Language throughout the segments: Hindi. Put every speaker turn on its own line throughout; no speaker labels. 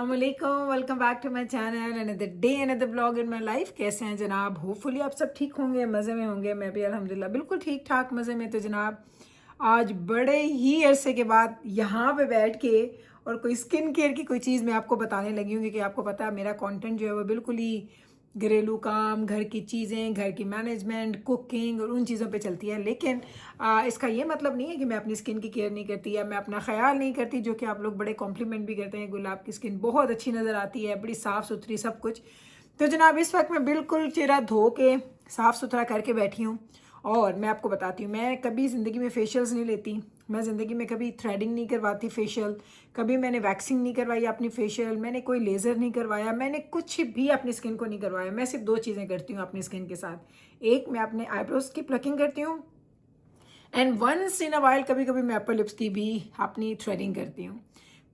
अस्सलामुअलैकुम, welcome back to my channel another day another blog in my life. कैसे हैं जनाब? होपफुली आप सब ठीक होंगे, मज़े में होंगे। मैं भी अल्हम्दुलिल्लाह बिल्कुल ठीक ठाक मज़े में। तो जनाब आज बड़े ही अरसे के बाद यहाँ पे बैठ के और कोई स्किन केयर की कोई चीज़ मैं आपको बताने लगी हूँ, क्योंकि आपको पता है मेरा कंटेंट जो है वो बिल्कुल ही घरेलू काम, घर की चीज़ें, घर की मैनेजमेंट, कुकिंग और उन चीज़ों पे चलती है। लेकिन इसका ये मतलब नहीं है कि मैं अपनी स्किन की केयर नहीं करती या मैं अपना ख्याल नहीं करती, जो कि आप लोग बड़े कॉम्प्लीमेंट भी करते हैं। गुलाब की स्किन बहुत अच्छी नज़र आती है, बड़ी साफ़ सुथरी सब कुछ। तो जनाब इस वक्त मैं बिल्कुल चेहरा धो के साफ़ सुथरा करके बैठी हूँ और मैं आपको बताती हूँ, मैं कभी ज़िंदगी में फेशियल्स नहीं लेती, मैं ज़िंदगी में कभी थ्रेडिंग नहीं करवाती फेशियल, कभी मैंने वैक्सिंग नहीं करवाई अपनी फेशियल, मैंने कोई लेज़र नहीं करवाया, मैंने कुछ भी अपनी स्किन को नहीं करवाया। मैं सिर्फ दो चीज़ें करती हूँ अपनी स्किन के साथ। एक, मैं अपने आईब्रोज़ की प्लकिंग करती हूँ and once in a while कभी कभी मैं अपर लिप्स की भी अपनी थ्रेडिंग करती हूँ।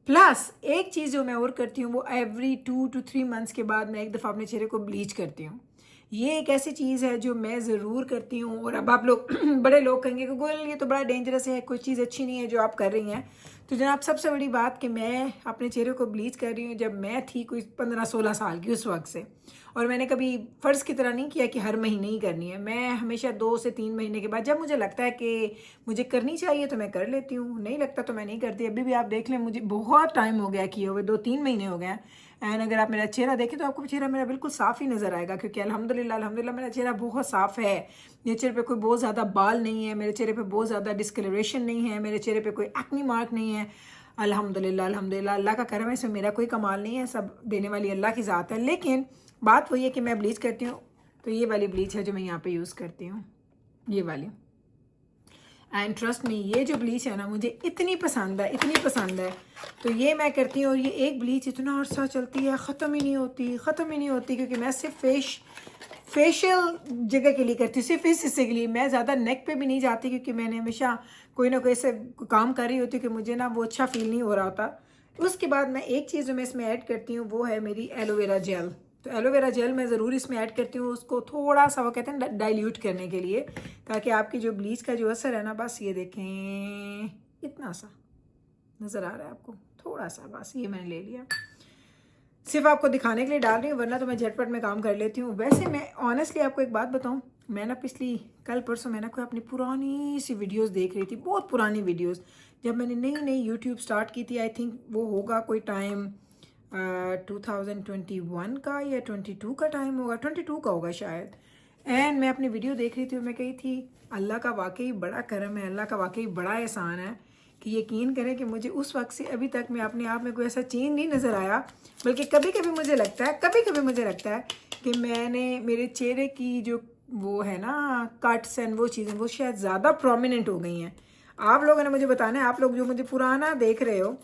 प्लस एक चीज़ जो मैं और करती हूँ वो एवरी 2 to 3 मंथ्स के बाद मैं एक दफ़ा अपने चेहरे को ब्लीच करती हूँ। ये एक ऐसी चीज़ है जो मैं ज़रूर करती हूँ। और अब आप लोग बड़े लोग कहेंगे कि गोल ये तो बड़ा डेंजरस है, कोई चीज़ अच्छी नहीं है जो आप कर रही हैं। तो जनाब सबसे बड़ी बात कि मैं अपने चेहरे को ब्लीच कर रही हूँ जब मैं थी कोई 15-16 साल की, उस वक्त से। और मैंने कभी फ़र्ज़ की तरह नहीं किया कि हर महीने ही करनी है। मैं हमेशा 2 से 3 महीने के बाद जब मुझे लगता है कि मुझे करनी चाहिए तो मैं कर लेती हूँ, नहीं लगता तो मैं नहीं करती। अभी भी आप देख लें, मुझे बहुत टाइम हो गया किए हुए, 2-3 महीने हो गए हैं। एंड अगर आप मेरा चेहरा देखें तो आपको चेहरा मेरा बिल्कुल साफ़ ही नज़र आएगा, क्योंकि अल्हम्दुलिल्लाह अल्हम्दुलिल्लाह मेरा चेहरा बहुत साफ़ है। मेरे चेहरे पे कोई बहुत ज़्यादा बाल नहीं है, मेरे चेहरे पे बहुत ज़्यादा डिस्कलरेशन नहीं है, मेरे चेहरे पे कोई एक्नी मार्क नहीं है। अल्हम्दुलिल्लाह अल्हम्दुलिल्लाह, अल्लाह का करम है, इसमें मेरा कोई कमाल नहीं है, सब देने वाली अल्लाह की ज़ात है। लेकिन बात वही है कि मैं ब्लीच करती हूँ तो ये वाली ब्लीच है जो मैं यहाँ पे यूज़ करती हूँ, ये वाली। एंड ट्रस्ट मी, ये जो ब्लीच है ना मुझे इतनी पसंद है, इतनी पसंद है। तो ये मैं करती हूँ और ये एक ब्लीच इतना अर्सा चलती है, ख़त्म ही नहीं होती, ख़त्म ही नहीं होती, क्योंकि मैं सिर्फ फेशियल जगह के लिए करती हूँ, सिर्फ इस हिस्से के लिए। मैं ज़्यादा नेक पे भी नहीं जाती, क्योंकि मैंने हमेशा कोई ना कोई ऐसे काम कर रही होती कि मुझे ना वो अच्छा फील नहीं हो रहा होता। उसके बाद मैं एक चीज़ जो मैं इसमें ऐड करती हूँ वो है मेरी एलोवेरा जेल। तो एलोवेरा जेल मैं ज़रूर इसमें ऐड करती हूँ, उसको थोड़ा सा वो कहते हैं डाइल्यूट करने के लिए, ताकि आपकी जो ब्लीच का जो असर है ना, बस ये देखें इतना सा नज़र आ रहा है आपको, थोड़ा सा, बस ये मैंने ले लिया। सिर्फ आपको दिखाने के लिए डाल रही हूँ, वरना तो मैं झटपट में काम कर लेती हूँ। वैसे मैं ऑनेस्टली आपको एक बात बताऊँ, मैं ना पिछली कल परसों मैं ना कोई अपनी पुरानी सी वीडियोस देख रही थी, बहुत पुरानी वीडियोस। जब मैंने नई नई यूट्यूब स्टार्ट की थी, आई थिंक वो होगा कोई टाइम 2021 का या 22 का टाइम होगा, 22 का होगा शायद। एंड मैं अपनी वीडियो देख रही थी और मैं कही थी अल्लाह का वाकई बड़ा करम है, अल्लाह का वाकई बड़ा एहसान है कि यकीन करें कि मुझे उस वक्त से अभी तक मैं अपने आप में कोई ऐसा चेंज नहीं नज़र आया। बल्कि कभी कभी मुझे लगता है कि मैंने मेरे चेहरे की जो वो है ना कट्स एंड वो चीज़ें वो शायद ज़्यादा प्रोमिनेंट हो गई हैं। आप लोगों ने मुझे बताना है, आप लोग जो मुझे पुराना देख रहे हो,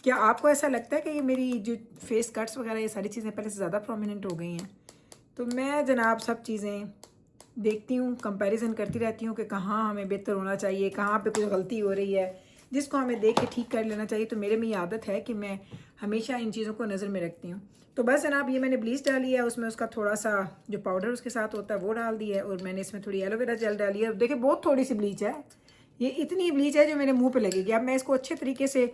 क्या आपको ऐसा लगता है कि ये मेरी जो फेस कट्स वगैरह ये सारी चीज़ें पहले से ज़्यादा प्रोमिनेंट हो गई हैं? तो मैं जनाब सब चीज़ें देखती हूँ, कंपैरिजन करती रहती हूँ कि कहाँ हमें बेहतर होना चाहिए, कहाँ पे कुछ गलती हो रही है, जिसको हमें देख के ठीक कर लेना चाहिए। तो मेरे में ये आदत है कि मैं हमेशा इन चीज़ों को नज़र में रखती हूँ। तो बस जनाब ये मैंने ब्लीच डाली है, उसमें उसका थोड़ा सा जो पाउडर उसके साथ होता है वो डाल दिया है, और मैंने इसमें थोड़ी एलोवेरा जेल डाली है। देखिए बहुत थोड़ी सी ब्लीच है, ये इतनी ब्लीच है जो मेरे मुँह पर लगेगी। अब मैं इसको अच्छे तरीके से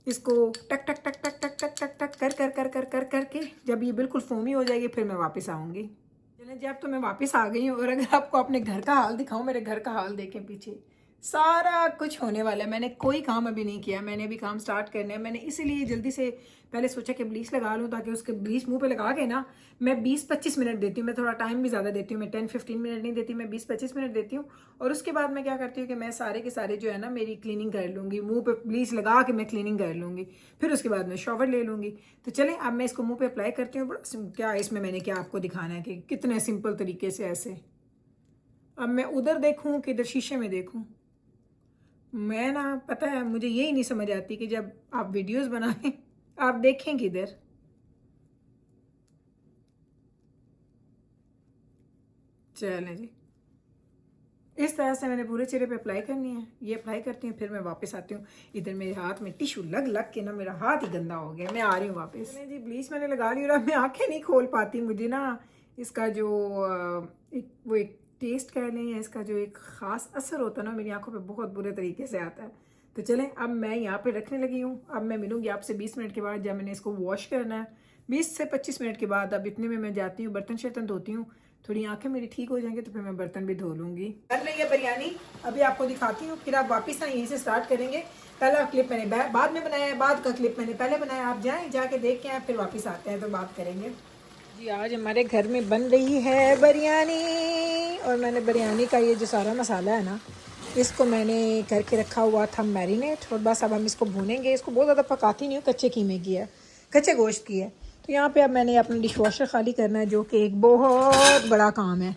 इसको टक टक टक टक टक टक टक टक कर कर कर कर कर करके जब ये बिल्कुल फोमी हो जाएगी फिर मैं वापस आऊँगी। चलें जी, अब तो मैं वापस आ गई हूँ। और अगर आपको अपने घर का हाल दिखाऊं, मेरे घर का हाल देखें, पीछे सारा कुछ होने वाला है। मैंने कोई काम अभी नहीं किया, मैंने अभी काम स्टार्ट करने हैं। मैंने इसीलिए जल्दी से पहले सोचा कि ब्लीच लगा लूँ, ताकि उसके ब्लीच मुंह पे लगा के ना मैं 20-25 मिनट देती हूँ। मैं थोड़ा टाइम भी ज़्यादा देती हूँ, मैं 10-15 मिनट नहीं देती, मैं 20-25 मिनट देती हूँ। और उसके बाद मैं क्या करती हूँ कि मैं सारे के सारे जो है ना मेरी क्लीनिंग कर लूँगी, मुँह पे ब्लीच लगा के मैं क्लीनिंग कर लूँगी, फिर उसके बाद मैं शॉवर ले लूँगी। तो चलें अब मैं इसको मुँह पे अप्लाई करती हूँ। क्या इसमें मैंने क्या आपको दिखाना है कि कितने सिंपल तरीके से ऐसे। अब मैं उधर देखूँ कि इधर शीशे में देखूँ, मैं ना पता है मुझे यही नहीं समझ आती कि जब आप वीडियोस बनाएं आप देखें किधर। चलें जी, इस तरह से मैंने पूरे चेहरे पे अप्लाई करनी है। ये अप्लाई करती हूँ, फिर मैं वापस आती हूँ। इधर मेरे हाथ में टिशू लग लग के ना मेरा हाथ ही गंदा हो गया। मैं आ रही हूँ वापस। जी ब्लीच मैंने लगा ली और मैं आंखें नहीं खोल पाती। मुझे ना इसका जो एक टेस्ट कह लें या इसका जो एक ख़ास असर होता है ना मेरी आंखों पे बहुत बुरे तरीके से आता है। तो चलें अब मैं यहाँ पे रखने लगी हूँ। अब मैं मिलूँगी आपसे 20 मिनट के बाद, जब मैंने इसको वॉश करना है 20 से 25 मिनट के बाद। अब इतने में मैं जाती हूँ बर्तन शर्तन धोती हूँ, थोड़ी आंखें मेरी ठीक हो जाएंगी तो फिर मैं बर्तन भी धो लूँगी। कर लेंगे बिरयानी, अभी आपको दिखाती हूँ, फिर आप वापस आए यहीं से स्टार्ट करेंगे। पहला क्लिप मैंने बाद में बनाया है, बाद का क्लिप मैंने पहले बनाया। आप जाएँ जाके देख के आए, फिर वापस आते हैं तो बात करेंगे। जी आज हमारे घर में बन रही है बिरयानी, और मैंने बिरयानी का ये जो सारा मसाला है ना, इसको मैंने करके रखा हुआ था मैरिनेट, और बस अब हम इसको भूनेंगे। इसको बहुत ज़्यादा पकाती नहीं हूँ, कच्चे कीमे की है, कच्चे गोश्त की है। तो यहाँ पे अब मैंने अपना डिश वॉशर खाली करना है, जो कि एक बहुत बड़ा काम है।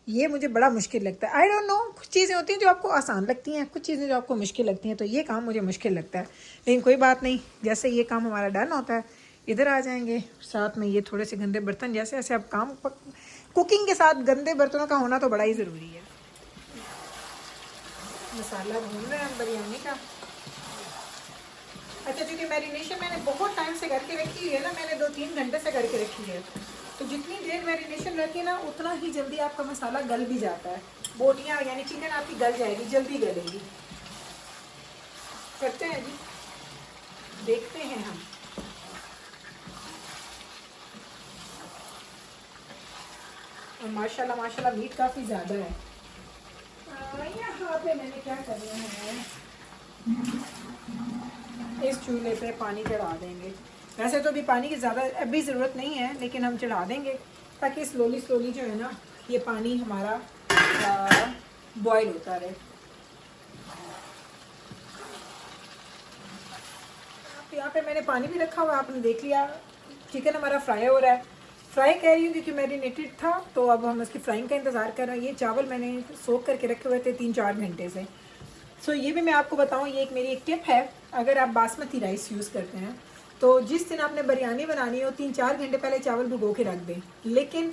ये मुझे बड़ा मुश्किल लगता है। आई डोंट नो, कुछ चीज़ें होती हैं जो आपको आसान लगती हैं, कुछ चीज़ें जो आपको मुश्किल लगती हैं। तो ये काम मुझे मुश्किल लगता है, लेकिन कोई बात नहीं, जैसे ये काम हमारा डन होता है इधर आ जाएंगे। साथ में ये थोड़े से गंदे बर्तन, जैसे जैसे अब काम कुकिंग के साथ गंदे बर्तनों का होना तो बड़ा ही ज़रूरी है। मसाला भून रहे हैं हम बिरयानी का। अच्छा, क्योंकि मैरिनेशन मैंने बहुत टाइम से करके रखी हुई है ना, मैंने 2-3 घंटे से करके रखी है, तो जितनी देर मैरिनेशन रहती है ना उतना ही जल्दी आपका मसाला गल भी जाता है। बोटियाँ यानी चिकन आपकी गल जाएगी, जल्दी गलेगी। करते हैं जी, देखते हैं हम। और माशाल्लाह माशाल्लाह मीट काफ़ी ज़्यादा है। यहाँ पे मैंने क्या करना है, इस चूल्हे पे पानी चढ़ा देंगे। वैसे तो अभी पानी की ज़्यादा अभी ज़रूरत नहीं है, लेकिन हम चढ़ा देंगे ताकि स्लोली स्लोली जो है ना ये पानी हमारा बॉयल होता रहे। यहाँ पे मैंने पानी भी रखा हुआ, आपने देख लिया। चिकन हमारा फ्राई हो रहा है, फ्राई कह रही हूँ क्योंकि मैरिनेटेड था, तो अब हम उसकी फ्राइंग का इंतज़ार कर रहे हैं। ये चावल मैंने सोक करके रखे हुए थे 3-4 घंटे से। सो ये भी मैं आपको बताऊँ, ये मेरी एक टिप है। अगर आप बासमती राइस यूज़ करते हैं तो जिस दिन आपने बिरयानी बनानी हो 3-4 घंटे पहले चावल भिगो के रख दें, लेकिन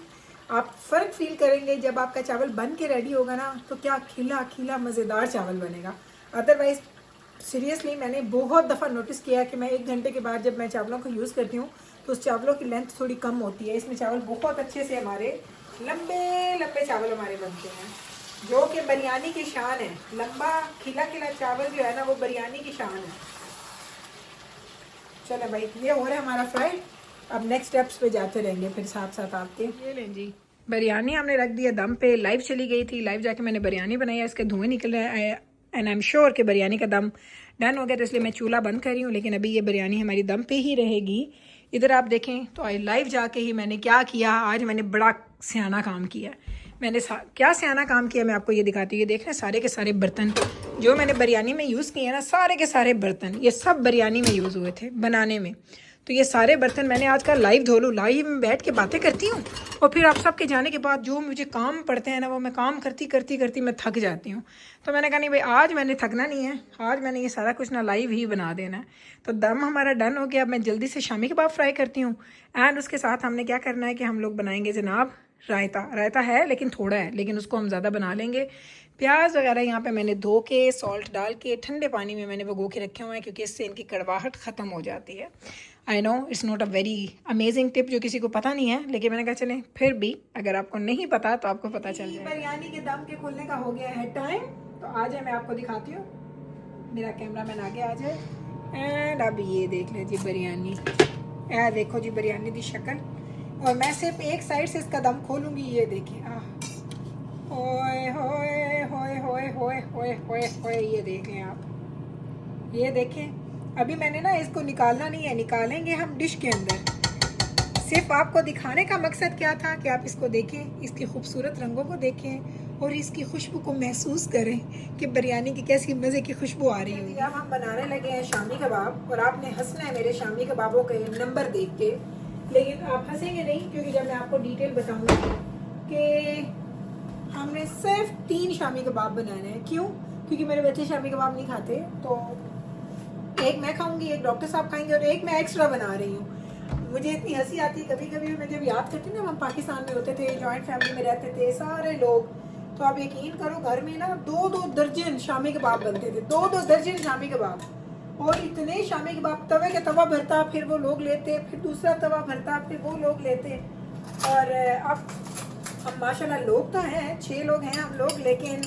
आप फ़र्क फील करेंगे जब आपका चावल बन के रेडी होगा ना, तो क्या खिला खिला मज़ेदार चावल बनेगा। अदरवाइज़ सीरियसली मैंने बहुत दफ़ा नोटिस किया है कि मैं 1 घंटे के बाद जब मैं चावलों को यूज़ करती हूँ तो उस चावलों की लेंथ थोड़ी कम होती है। इसमें चावल बहुत अच्छे से हमारे लंबे लंबे चावल हमारे बनते हैं, जो कि बिरयानी की शान है। लंबा खिला खिला चावल जो है ना, वो बिरयानी की शान है। चलो भाई, ये हो रहा है हमारा फ्राई। अब नेक्स्ट स्टेप्स पे जाते रहेंगे फिर साथ साथ आपके। ये लें जी, बिरयानी हमने रख दिया दम पे। लाइव चली गई थी, लाइव जाके मैंने बिरयानी बनाई है, इसके धुएँ निकल रहे हैं एंड आई एम श्योर कि बिरयानी का दम डन हो गया, तो इसलिए मैं चूल्हा बंद कर रही हूँ। लेकिन अभी ये बिरयानी हमारी दम पे ही रहेगी। इधर आप देखें तो लाइव जाके ही मैंने क्या किया, आज मैंने बड़ा सियाना काम किया। मैंने क्या सियाना काम किया मैं आपको ये दिखाती हूँ। ये देख रहे हैं सारे के सारे बर्तन जो मैंने बिरयानी में यूज़ किए हैं ना, सारे के सारे बर्तन ये सब बिरयानी में यूज़ हुए थे बनाने में। तो ये सारे बर्तन मैंने आज का लाइव धो लूँ। लाइव में बैठ के बातें करती हूँ और फिर आप सबके जाने के बाद जो मुझे काम पड़ते हैं ना, वो मैं काम करती करती करती मैं थक जाती हूँ। तो मैंने कहा नहीं भाई, आज मैंने थकना नहीं है, आज मैंने ये सारा कुछ ना लाइव ही बना देना है। तो दम हमारा डन हो गया। अब मैं जल्दी से शामी कबाब फ्राई करती हूँ। एंड उसके साथ हमने क्या करना है कि हम लोग बनाएंगे जनाब रायता। रायता है लेकिन थोड़ा है, लेकिन उसको हम ज़्यादा बना लेंगे। प्याज वगैरह यहाँ पे मैंने धो के सॉल्ट डाल के ठंडे पानी में मैंने भिगो के रखे हुए हैं, क्योंकि इससे इनकी कड़वाहट ख़त्म हो जाती है। I know it's not a very amazing tip जो किसी को पता नहीं है, लेकिन मैंने कहा चलें फिर भी अगर आपको नहीं पता तो आपको पता चल जाए। बिरयानी के दम के खुलने का हो गया है टाइम, तो आ जाए मैं आपको दिखाती हूँ। मेरा कैमरामैन आगे आ जाए। एंड अब ये देख लें जी बिरयानी, देखो जी बिरयानी की शक्ल। और मैं सिर्फ एक साइड से इसका दम खोलूँगी। ये देखिए, होए होए होए होए होए होए होए होए, ये देखें आप, ये देखें। अभी मैंने ना इसको निकालना नहीं है, निकालेंगे हम डिश के अंदर। सिर्फ आपको दिखाने का मकसद क्या था कि आप इसको देखें, इसकी खूबसूरत रंगों को देखें और इसकी खुशबू को महसूस करें कि बिरयानी की कैसी मज़े की खुशबू आ रही है। अब हम बनाने लगे हैं शामी कबाब, और आपने हंसना है मेरे शामी कबाबों के नंबर देख के, लेकिन आप हंसेंगे नहीं, क्योंकि जब मैं आपको डिटेल बताऊंगी कि हमने सिर्फ 3 शामी कबाब बनाने हैं। क्यों? क्योंकि मेरे बच्चे शामी कबाब नहीं खाते, तो एक मैं खाऊंगी, एक डॉक्टर साहब खाएंगे और एक मैं एक्स्ट्रा बना रही हूँ। मुझे इतनी हंसी आती है कभी कभी, मैं जब याद करती हूँ ना, हम पाकिस्तान में होते थे, जॉइंट फैमिली में रहते थे सारे लोग, तो आप यकीन करो घर में ना 2-2 दर्जन शामी कबाब बनते थे, 2-2 दर्जन शामी कबाब। और इतने शामी कबाब, तवे के तवा भरता फिर वो लोग लेते, फिर दूसरा तवा भरता फिर वो लोग लेते। और अब हम माशाल्लाह लोग तो हैं, 6 लोग हैं हम लोग, लेकिन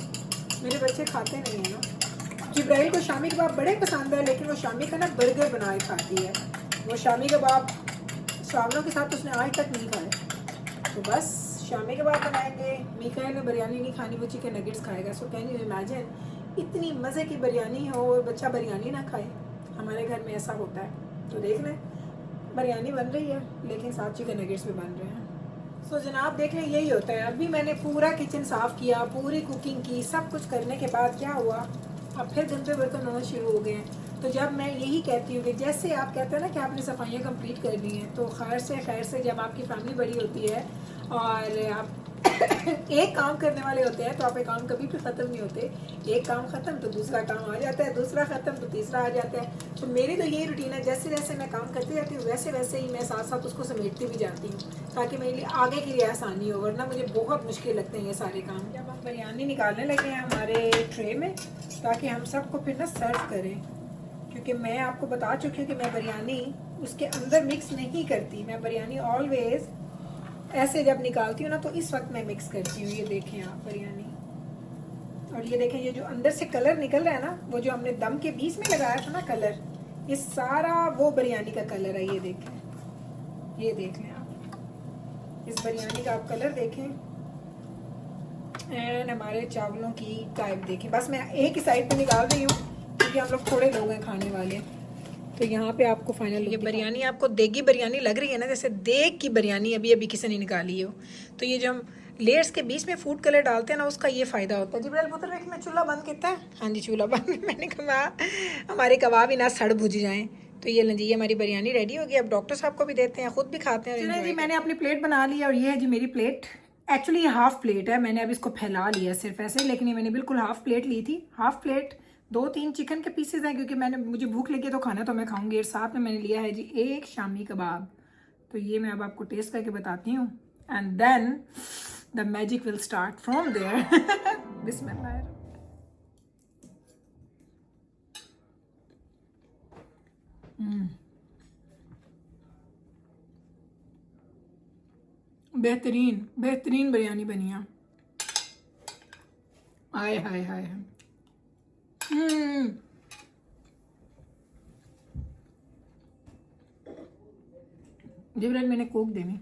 मेरे बच्चे खाते नहीं हैं ना। जिब्राइल को शामी कबाब बड़े पसंद है, लेकिन वो शामी का ना बर्गर बना के खाती है। वो शामी कबाब सावनों के साथ उसने आज तक नहीं खाए। तो बस शामी कबाब बनाएंगे। मीकाइल ने बिरयानी नहीं खानी, वो चिकन नगेट्स खाएगा। सो कैन यू इमेजिन, इतनी मज़े की बिरयानी हो और बच्चा बिरयानी ना खाए। हमारे घर में ऐसा होता है। तो देख लें, बिरयानी बन रही है लेकिन साथ चिकन नगेट्स भी बन रहे हैं। सो जनाब देख लें, यही होता है। अभी मैंने पूरा किचन साफ़ किया, पूरी कुकिंग की, सब कुछ करने के बाद क्या हुआ, अब फिर गंदे बर्तन होना शुरू हो गए हैं। तो जब मैं यही कहती हूँ कि जैसे आप कहते हैं ना कि आपने सफाइयाँ कंप्लीट करनी है, तो खैर से जब आपकी फैमिली बड़ी होती है और आप एक काम करने वाले होते हैं, तो आपके काम कभी भी ख़त्म नहीं होते। एक काम ख़त्म तो दूसरा काम आ जाता है, दूसरा ख़त्म तो तीसरा आ जाता है। तो मेरी तो यही रूटीन है, जैसे जैसे मैं काम करती जाती हूँ वैसे वैसे ही मैं साथ साथ उसको समेटती भी जाती हूँ, ताकि मेरे लिए आगे के लिए आसानी हो, वरना मुझे बहुत मुश्किल लगते हैं ये सारे काम। जब हम बिरयानी निकालने लगे हैं हमारे ट्रे में, ताकि हम सबको फिर ना सर्व करें, क्योंकि मैं आपको बता चुकी हूँ कि मैं बिरयानी उसके अंदर मिक्स नहीं करती। मैं बिरयानी ऑलवेज ऐसे जब निकालती हूँ ना, तो इस वक्त मैं मिक्स करती हूँ। ये देखें आप बिरयानी, और ये देखें ये जो अंदर से कलर निकल रहा है ना, वो जो हमने दम के बीच में लगाया था ना कलर, ये सारा वो बिरयानी का कलर है। ये देखें, ये देख लें आप, इस बिरयानी का आप कलर देखें एंड हमारे चावलों की टाइप देखें। बस मैं एक ही साइड पे निकाल रही हूँ क्योंकि हम लोग थोड़े लोग हैं खाने वाले। तो यहाँ पे आपको फाइनल ये बिरयानी आपको देगी बिरयानी लग रही है ना, जैसे देग की बिरयानी अभी अभी किसी ने निकाली हो। तो ये जो हम लेयर्स के बीच में फूड कलर डालते हैं ना, उसका ये फ़ायदा होता है। जिब्राइल पुत्र देख, मैं चूल्हा बंद किया है। हाँ जी चूल्हा बंद। मैंने कहा हमारे कबाब ही ना सड़ भुज जाएँ। तो ये लीजिए हमारी बिरयानी रेडी होगी। अब डॉक्टर साहब को भी देते हैं, ख़ुद भी खाते हैं। चलिए जी, मैंने अपनी प्लेट बना ली और ये है जी मेरी प्लेट। एक्चुअली ये हाफ़ प्लेट है, मैंने अब इसको फैला लिया सिर्फ ऐसे, लेकिन ये मैंने बिल्कुल हाफ़ प्लेट ली थी। हाफ़ प्लेट 2-3 चिकन के पीसेस हैं, क्योंकि मुझे भूख लगी तो खाना तो मैं खाऊंगी। और साथ में मैंने लिया है जी एक शामी कबाब। तो ये मैं अब आपको टेस्ट करके बताती हूँ, and then the magic will start from there. बिस्मिल्लाह। बेहतरीन बेहतरीन बिरयानी बनी है। हाय हाय हाय। जिब्राइल मैंने कोक देनी।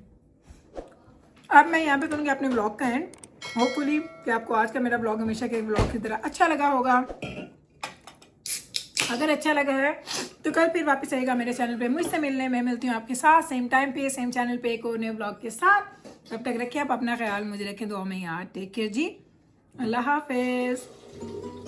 अब मैं यहाँ पे करूँगी अपने ब्लॉग का एंड। होपफुली कि आपको आज का मेरा ब्लॉग हमेशा के ब्लॉग की तरह अच्छा लगा होगा। अगर अच्छा लगा है तो कल फिर वापस आएगा मेरे चैनल पे मुझसे मिलने। मैं मिलती हूँ आपके साथ सेम टाइम पे सेम चैनल पे एक और नए ब्लॉग के साथ। तब तक रखिए आप अपना ख्याल, मुझे रखें दुआ में याद। टेक केयर जी, अल्लाह हाफिज़।